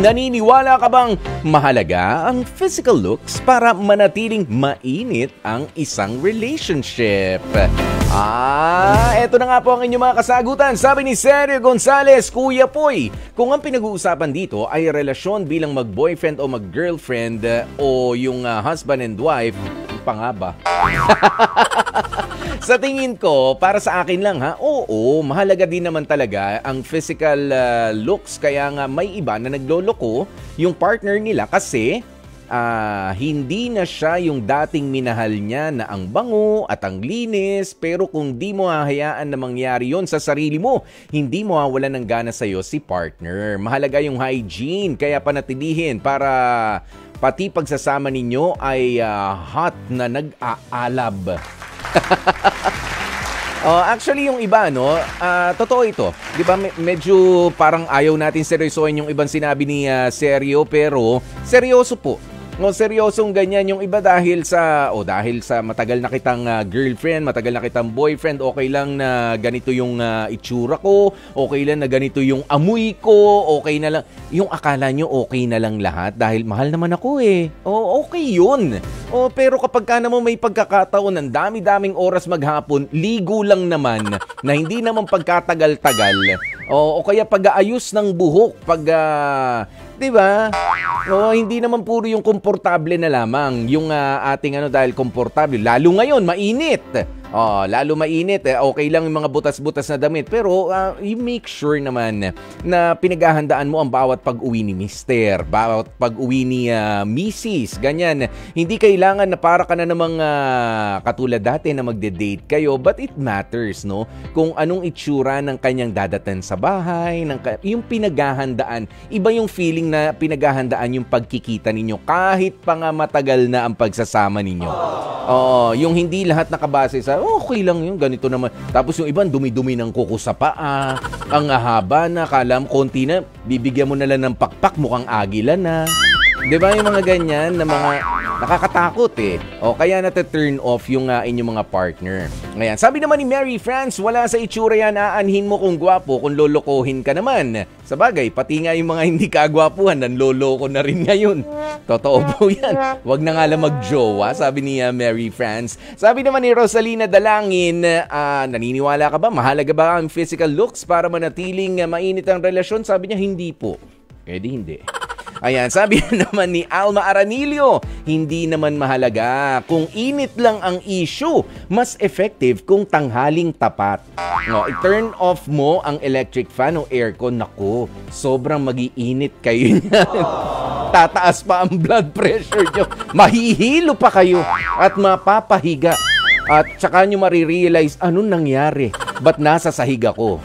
Naniniwala ka bang mahalaga ang physical looks para manatiling mainit ang isang relationship? Eto na nga po ang inyong mga kasagutan. Sabi ni Sergio Gonzalez, Kuya Poy, kung ang pinag-uusapan dito ay relasyon bilang mag-boyfriend o mag-girlfriend o yung husband and wife, pa nga ba? Sa tingin ko, para sa akin lang oo, mahalaga din naman talaga ang physical looks. Kaya nga may iba na nagloloko yung partner nila kasi hindi na siya yung dating minahal niya na ang bango at ang linis. Pero kung di mo hahayaan na mangyari yon sa sarili mo, hindi mo mawawalan ng gana sa'yo si partner. Mahalaga yung hygiene, kaya panatilihin para pati pagsasama ninyo ay hot na nag-aalab. Actually, yung iba, totoo ito. Di ba, medyo parang ayaw natin seryosohin yung ibang sinabi ni Sergio, pero seryoso po. Seryosong ganyan yung iba dahil sa matagal na kitang girlfriend, matagal na kitang boyfriend, okay lang na ganito yung itsura ko, okay lang na ganito yung amoy ko, okay na lang. Yung akala nyo okay na lang lahat dahil mahal naman ako eh. Okay yun. Pero kapag ka naman may pagkakataon ng dami-daming oras maghapon, ligo lang naman na hindi naman pagkatagal-tagal. O kaya pag-aayos ng buhok, diba? Hindi naman puro yung komportable na lamang. Yung ating dahil komportable. Lalo ngayon, mainit. Lalo mainit. Okay lang yung mga butas-butas na damit. Pero you make sure naman na pinaghahandaan mo ang bawat pag-uwi ni mister, bawat pag-uwi ni Mrs. Ganyan. Hindi kailangan na para ka na namang katulad dati na magde-date kayo. But it matters, no? Kung anong itsura ng kanyang dadatan sa bahay, yung pinaghahandaan. Iba yung feeling na pinaghahandaan yung pagkikita ninyo kahit pa nga matagal na ang pagsasama ninyo. Yung hindi lahat nakabase sa okay lang yun, ganito naman. Tapos yung ibang dumi-dumi ng kuko sa paa, ang haba na, kalam konti na, bibigyan mo na lang ng pakpak, mukhang agila na. Diba yung mga ganyan na mga nakakatakot eh. Kaya nata-turn off yung inyong mga partner. Ngayon, sabi naman ni Mary France, wala sa itsura yan, aanhin mo kung gwapo, kung lolokohin ka naman. Sa bagay, pati nga yung mga hindi kagwapuhan, nanloloko na rin ngayon. Totoo po yan. Huwag na nga lang magjowa, sabi ni Mary France. Sabi naman ni Rosalina Dalangin, naniniwala ka ba? Mahalaga ba ang physical looks para manatiling mainit ang relasyon? Sabi niya, hindi po. Hindi. Ayan, sabi naman ni Alma Aranilio, hindi naman mahalaga. Kung init lang ang issue, mas effective kung tanghaling tapat. I-turn off mo ang electric fan o aircon. Naku, sobrang mag-iinit kayo niyan. Tataas pa ang blood pressure nyo. Mahihilo pa kayo at mapapahiga. At saka nyo marirealize, anong nangyari? Ba't nasa sahig ako?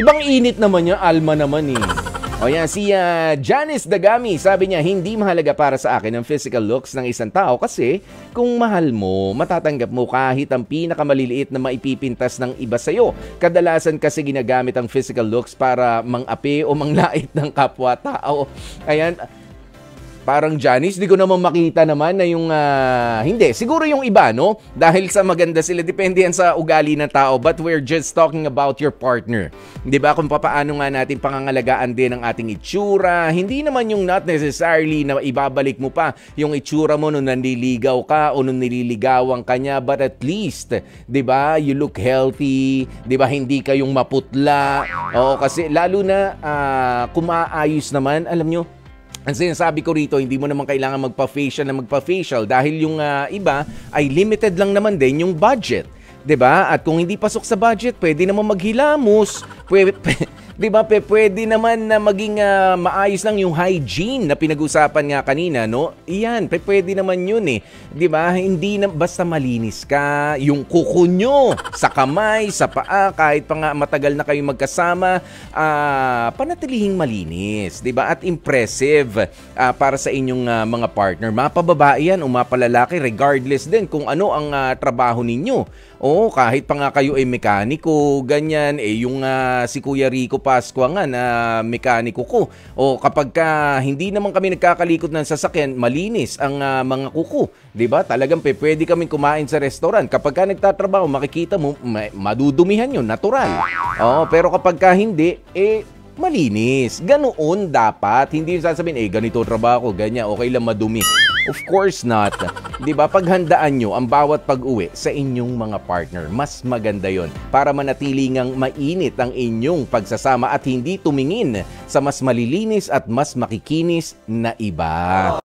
Ibang init naman niya, Alma naman eh. Yan, si Janice Dagami, sabi niya, hindi mahalaga para sa akin ang physical looks ng isang tao kasi kung mahal mo, matatanggap mo kahit ang pinakamaliliit na maipipintas ng iba sa'yo. Kadalasan kasi ginagamit ang physical looks para mang-api o manglait ng kapwa-tao. Ayan, parang Janice, di ko naman makita naman na yung hindi. Siguro yung iba, no? Dahil sa maganda sila, depende yan sa ugali ng tao. But we're just talking about your partner. Di ba? Kung paano nga natin pangangalagaan din ang ating itsura. Hindi naman yung not necessarily na ibabalik mo pa yung itsura mo nung nanliligaw ka o nung nililigawan ka niya. But at least, di ba? You look healthy. Di ba? Hindi kayong maputla. Kasi lalo na kung maayos naman, alam nyo, ang sinasabi ko rito, hindi mo naman kailangan magpa-facial dahil yung iba ay limited lang naman din yung budget. 'Di ba? At kung hindi pasok sa budget, pwede naman maghilamos. Di ba, pwede naman na maging maayos lang yung hygiene na pinag-usapan nga kanina, no? Iyan, pwede naman yun eh. Di ba, hindi na basta malinis ka, yung kuko nyo, sa kamay, sa paa, kahit pa nga matagal na kayo magkasama, panatilihing malinis, di ba? At impressive para sa inyong mga partner. Mapababae yan o mapalalaki, regardless din kung ano ang trabaho ninyo. Kahit pa nga kayo ay mekaniko, ganyan, yung si Kuya Rico Pascua nga na mekaniko ko. Kapag hindi naman kami nagkakalikot ng sasakyan, malinis ang mga kuko. 'Di ba? Talagang pwede kaming kumain sa restaurant. Kapag nagtatrabaho, makikita mo, madudumihan 'yun, natural. Pero kapag hindi, malinis. Ganoon dapat. Hindi yung sasabihin, ganito trabaho, ganyan, okay lang madumi. Of course not. 'Di ba? Paghandaan nyo ang bawat pag-uwi sa inyong mga partner. Mas maganda 'yon para manatili ngang mainit ang inyong pagsasama at hindi tumingin sa mas malilinis at mas makikinis na iba.